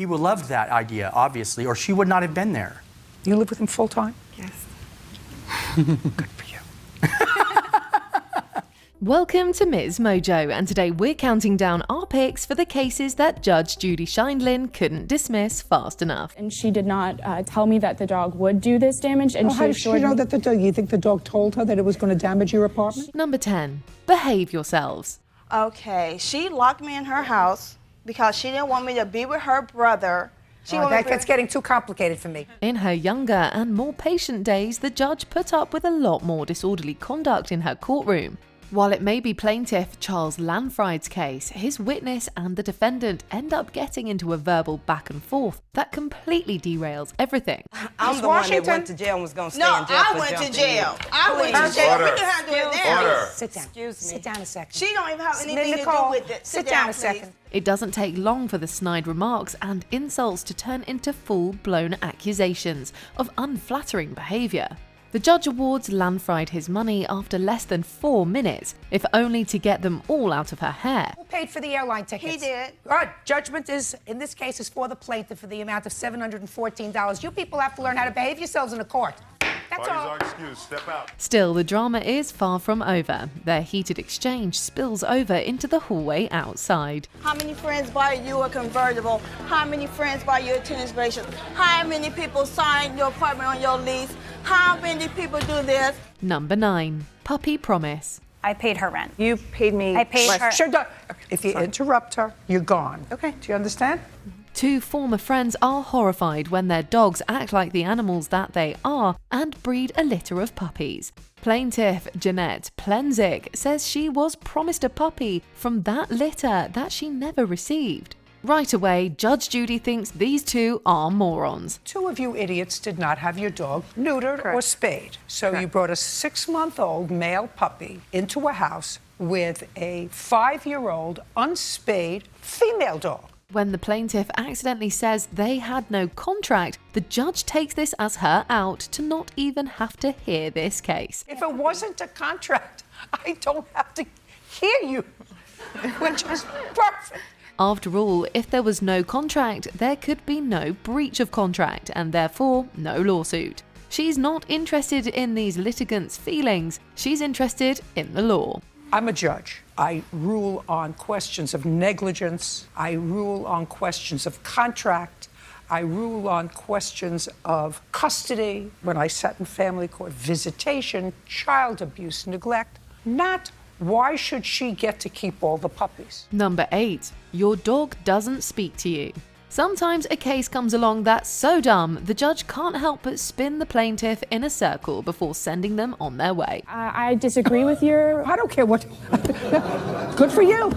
He would love that idea, obviously, or she would not have been there. You live with him full time? Yes. Good for you. Welcome to MsMojo, and today we're counting down our picks for the cases that Judge Judy Scheindlin couldn't dismiss fast enough. And she did not tell me that the dog would do this damage. And How did she know that the dog? You think the dog told her that it was going to damage your apartment? Number 10. Behave yourselves. Okay, she locked me in her house because she didn't want me to be with her brother. That's getting too complicated for me. In her younger and more patient days, the judge put up with a lot more disorderly conduct in her courtroom. While it may be plaintiff Charles Lanfried's case, his witness and the defendant end up getting into a verbal back and forth that completely derails everything. I'm the one that went to jail and was going to stay in jail. I went to jail. I went to jail. We can handle it now. Sit down. Excuse me. Sit down a second. She don't even have anything to do with it. Sit down a second. It doesn't take long for the snide remarks and insults to turn into full-blown accusations of unflattering behavior. The judge awards Lanfried his money after less than 4 minutes, if only to get them all out of her hair. Who paid for the airline tickets? He did. Judgment is, in this case, is for the plaintiff for the amount of $714. You people have to learn how to behave yourselves in the court. That's all. Parties are excused. Step out. Still, the drama is far from over. Their heated exchange spills over into the hallway outside. How many friends buy you a convertible? How many friends buy you a tennis bracelet? How many people sign your apartment on your lease? How many people do this? Number 9. Puppy promise. I paid her rent. You paid me. I paid her. Sure, if you interrupt her, you're gone. Okay. Do you understand? 2 former friends are horrified when their dogs act like the animals that they are and breed a litter of puppies. Plaintiff Jeanette Plenzik says she was promised a puppy from that litter that she never received. Right away, Judge Judy thinks these 2 are morons. 2 of you idiots did not have your dog neutered or spayed. So you brought a 6-month-old male puppy into a house with a 5-year-old unspayed female dog. When the plaintiff accidentally says they had no contract, the judge takes this as her out to not even have to hear this case. If it wasn't a contract, I don't have to hear you, which is perfect. After all, if there was no contract, there could be no breach of contract and therefore no lawsuit. She's not interested in these litigants' feelings, she's interested in the law. I'm a judge. I rule on questions of negligence. I rule on questions of contract. I rule on questions of custody. When I sat in family court, visitation, child abuse, neglect, not why should she get to keep all the puppies? Number 8. Your dog doesn't speak to you. Sometimes a case comes along that's so dumb, the judge can't help but spin the plaintiff in a circle before sending them on their way. I disagree with your... I don't care what... Good for you.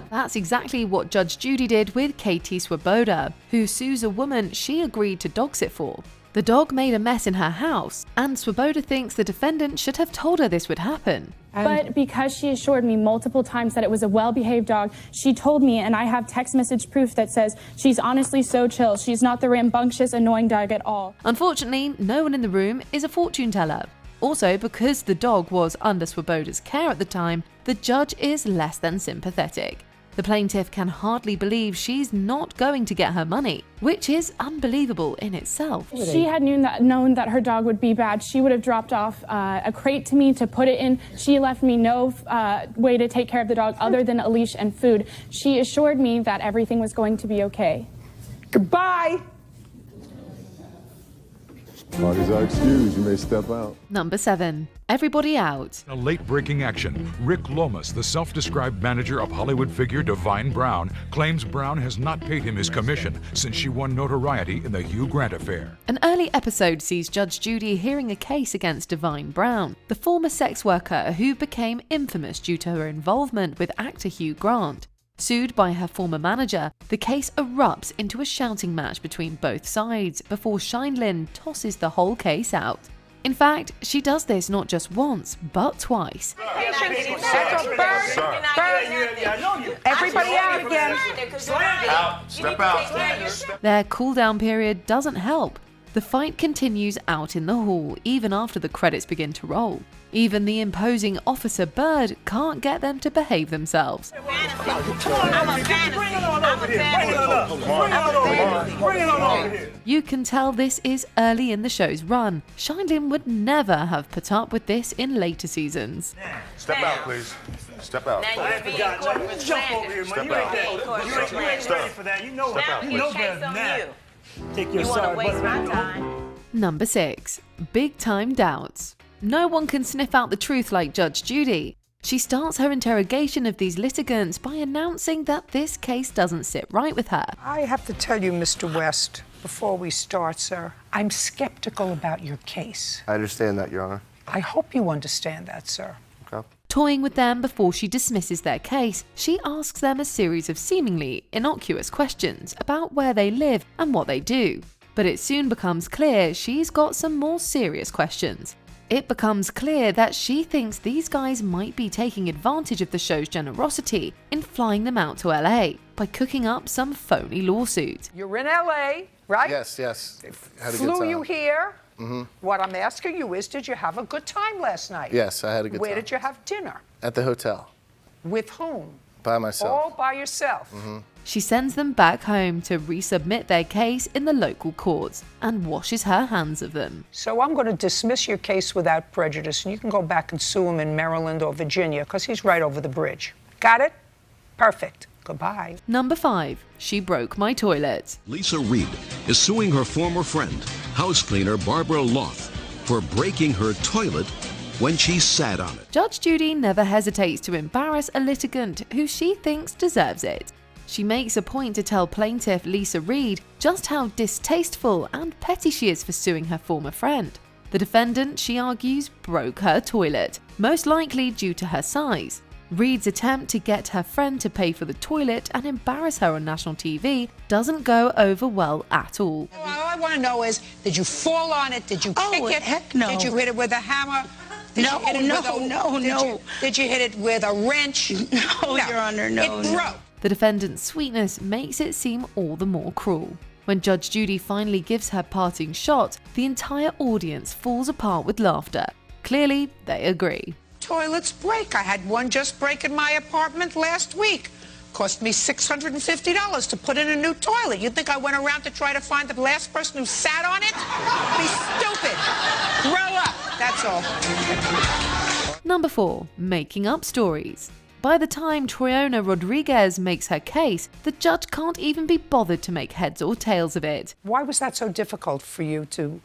That's exactly what Judge Judy did with Katie Swoboda, who sues a woman she agreed to dog sit for. The dog made a mess in her house, and Swoboda thinks the defendant should have told her this would happen. But because she assured me multiple times that it was a well-behaved dog, she told me, and I have text message proof that says she's honestly so chill. She's not the rambunctious, annoying dog at all. Unfortunately, no one in the room is a fortune teller. Also, because the dog was under Swoboda's care at the time, the judge is less than sympathetic. The plaintiff can hardly believe she's not going to get her money, which is unbelievable in itself. If she had known that her dog would be bad, she would have dropped off a crate to me to put it in. She left me no way to take care of the dog other than a leash and food. She assured me that everything was going to be okay. Goodbye. Parties are excused. You may step out. Number 7. Everybody out. A late-breaking action. Rick Lomas, the self-described manager of Hollywood figure Divine Brown, claims Brown has not paid him his commission since she won notoriety in the Hugh Grant affair. An early episode sees Judge Judy hearing a case against Divine Brown, the former sex worker who became infamous due to her involvement with actor Hugh Grant. Sued by her former manager, the case erupts into a shouting match between both sides before Scheindlin tosses the whole case out. In fact, she does this not just once, but twice. Everybody out again. Out. Step out. Their cool-down period doesn't help. The fight continues out in the hall even after the credits begin to roll. Even the imposing Officer Bird can't get them to behave themselves. You can tell this is early in the show's run. Shindlin would never have put up with this in later seasons. Step out, please. Step out. Jump over here, man. You ain't ready for that. You know better than that. Take your sorry butt back. Number 6. Big time doubts. No one can sniff out the truth like Judge Judy. She starts her interrogation of these litigants by announcing that this case doesn't sit right with her. I have to tell you, Mr. West, before we start, sir, I'm skeptical about your case. I understand that, Your Honor. I hope you understand that, sir. Okay. Toying with them before she dismisses their case, she asks them a series of seemingly innocuous questions about where they live and what they do. But it soon becomes clear she's got some more serious questions. It becomes clear that she thinks these guys might be taking advantage of the show's generosity in flying them out to LA by cooking up some phony lawsuit. You're in LA, right? Yes. Had a good Flew time. you here. What I'm asking you is, did you have a good time last night? Yes, I had a good Where time. did you have dinner? At the hotel. With whom? By myself. All by yourself. She sends them back home to resubmit their case in the local courts and washes her hands of them. So I'm going to dismiss your case without prejudice, and you can go back and sue him in Maryland or Virginia, because he's right over the bridge. Got it? Perfect. Goodbye. Number 5. She broke my toilet. Lisa Reed is suing her former friend, house cleaner Barbara Loth, for breaking her toilet when she sat on it. Judge Judy never hesitates to embarrass a litigant who she thinks deserves it. She makes a point to tell plaintiff Lisa Reed just how distasteful and petty she is for suing her former friend. The defendant, she argues, broke her toilet, most likely due to her size. Reed's attempt to get her friend to pay for the toilet and embarrass her on national TV doesn't go over well at all. All I want to know is, did you fall on it? Did you kick it? Heck no. Did you hit it with a hammer? No. Did you hit it with a wrench? No, Your Honor, no. It broke. The defendant's sweetness makes it seem all the more cruel. When Judge Judy finally gives her parting shot, the entire audience falls apart with laughter. Clearly, they agree. Toilets break. I had one just break in my apartment last week. Cost me $650 to put in a new toilet. You think I went around to try to find the last person who sat on it? Be stupid. Grow up. That's all. Number 4. Making up stories. By the time Troyona Rodriguez makes her case, the judge can't even be bothered to make heads or tails of it. Why was that so difficult for you to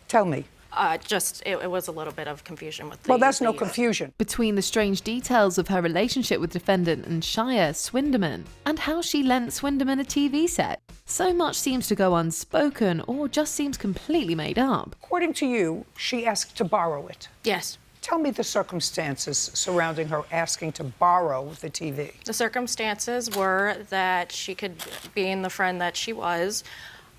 tell me? It was a little bit of confusion with the... Well, that's no confusion. Between the strange details of her relationship with defendant and Shia Swinderman, and how she lent Swinderman a TV set, so much seems to go unspoken or just seems completely made up. According to you, she asked to borrow it. Yes. Tell me the circumstances surrounding her asking to borrow the TV. The circumstances were that she could, being the friend that she was,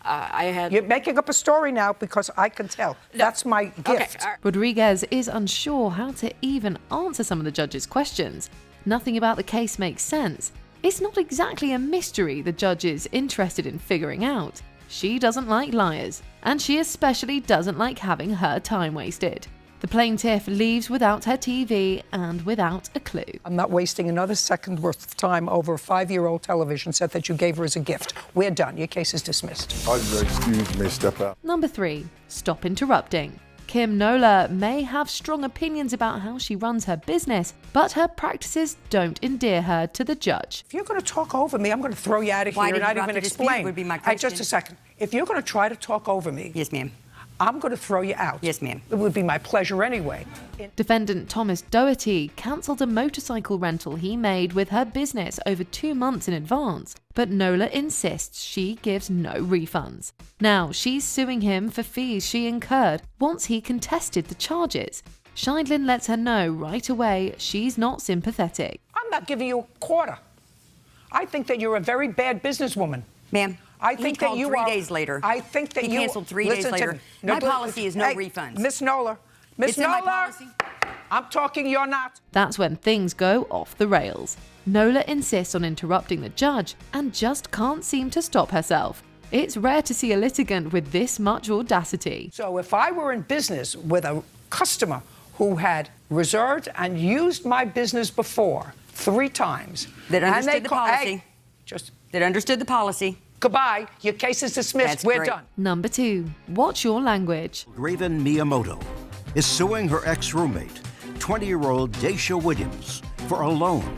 You're making up a story now because I can tell. That's my gift. Okay. Rodriguez is unsure how to even answer some of the judge's questions. Nothing about the case makes sense. It's not exactly a mystery the judge is interested in figuring out. She doesn't like liars, and she especially doesn't like having her time wasted. The plaintiff leaves without her TV and without a clue. I'm not wasting another second worth of time over a 5-year-old television set that you gave her as a gift. We're done. Your case is dismissed. Excuse me, step out. Number 3. Stop interrupting. Kim Nola may have strong opinions about how she runs her business, but her practices don't endear her to the judge. If you're going to talk over me, I'm going to throw you out of here and not even explain. Would be my question. Just a second. If you're going to try to talk over me... Yes, ma'am. I'm going to throw you out. Yes, ma'am. It would be my pleasure anyway. Defendant Thomas Doherty cancelled a motorcycle rental he made with her business over 2 months in advance, but Nola insists she gives no refunds. Now she's suing him for fees she incurred once he contested the charges. Shindlin lets her know right away she's not sympathetic. I'm not giving you a quarter. I think that you're a very bad businesswoman. Ma'am. I think that you 3 days later. I think that he canceled 3 days later. My policy is no refunds. Miss Nola. Miss Nola. In my policy. I'm talking, you're not. That's when things go off the rails. Nola insists on interrupting the judge and just can't seem to stop herself. It's rare to see a litigant with this much audacity. So if I were in business with a customer who had reserved and used my business before 3 times, That and understood the policy. That understood the policy. Goodbye, your case is dismissed, That's we're great. done. Number 2. Watch your language. Raven Miyamoto is suing her ex-roommate, 20-year-old Daisha Williams, for a loan,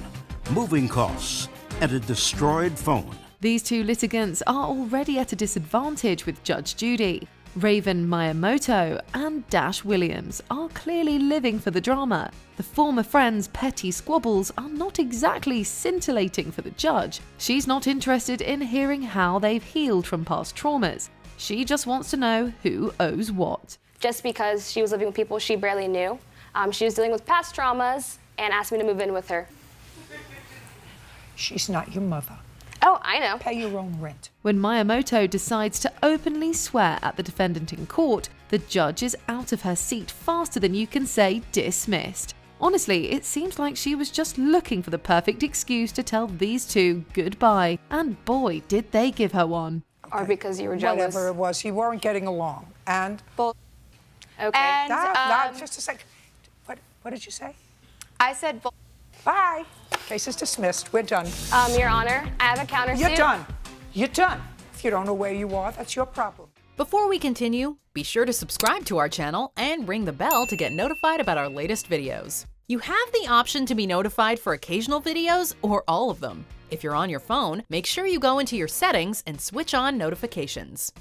moving costs, and a destroyed phone. These 2 litigants are already at a disadvantage with Judge Judy. Raven Miyamoto and Dash Williams are clearly living for the drama. The former friend's petty squabbles are not exactly scintillating for the judge. She's not interested in hearing how they've healed from past traumas. She just wants to know who owes what. Just because she was living with people she barely knew, she was dealing with past traumas and asked me to move in with her. She's not your mother. Oh, I know. Pay your own rent. When Miyamoto decides to openly swear at the defendant in court, the judge is out of her seat faster than you can say dismissed. Honestly, it seems like she was just looking for the perfect excuse to tell these 2 goodbye, and boy, did they give her one. Or because you were jealous. Whatever it was, you weren't getting along. And? Okay. And, just a second. What did you say? I said Bye. Case is dismissed. We're done. Your Honor, I have a countersuit. You're done. You're done. If you don't know where you are, that's your problem. Before we continue, be sure to subscribe to our channel and ring the bell to get notified about our latest videos. You have the option to be notified for occasional videos or all of them. If you're on your phone, make sure you go into your settings and switch on notifications.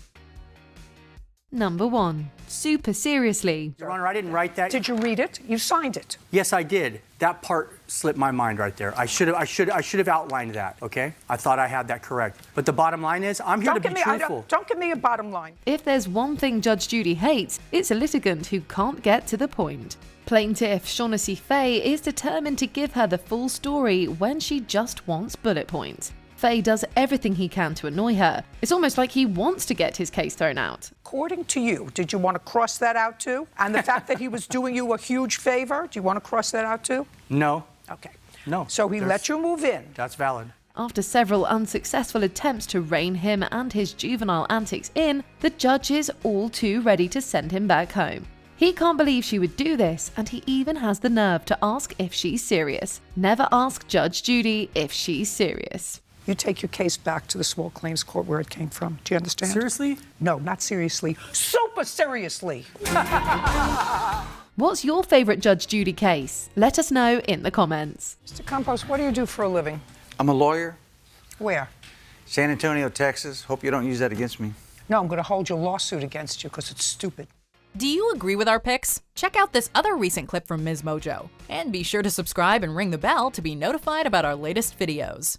Number 1. Super seriously. Your Honor, I didn't write that. Did you read it? You signed it. Yes, I did. That part slipped my mind right there. I should have outlined that, okay? I thought I had that correct. But the bottom line is, I'm here to be truthful. Don't give me a bottom line. If there's one thing Judge Judy hates, it's a litigant who can't get to the point. Plaintiff Shaughnessy Faye is determined to give her the full story when she just wants bullet points. Faye does everything he can to annoy her. It's almost like he wants to get his case thrown out. According to you, did you want to cross that out too? And the fact that he was doing you a huge favor, do you want to cross that out too? No. Okay. No. So he let you move in. That's valid. After several unsuccessful attempts to rein him and his juvenile antics in, the judge is all too ready to send him back home. He can't believe she would do this, and he even has the nerve to ask if she's serious. Never ask Judge Judy if she's serious. You take your case back to the small claims court where it came from. Do you understand? Seriously? No, not seriously. Super seriously. What's your favorite Judge Judy case? Let us know in the comments. Mr. Campos, what do you do for a living? I'm a lawyer. Where? San Antonio, Texas. Hope you don't use that against me. No, I'm going to hold your lawsuit against you because it's stupid. Do you agree with our picks? Check out this other recent clip from MsMojo. And be sure to subscribe and ring the bell to be notified about our latest videos.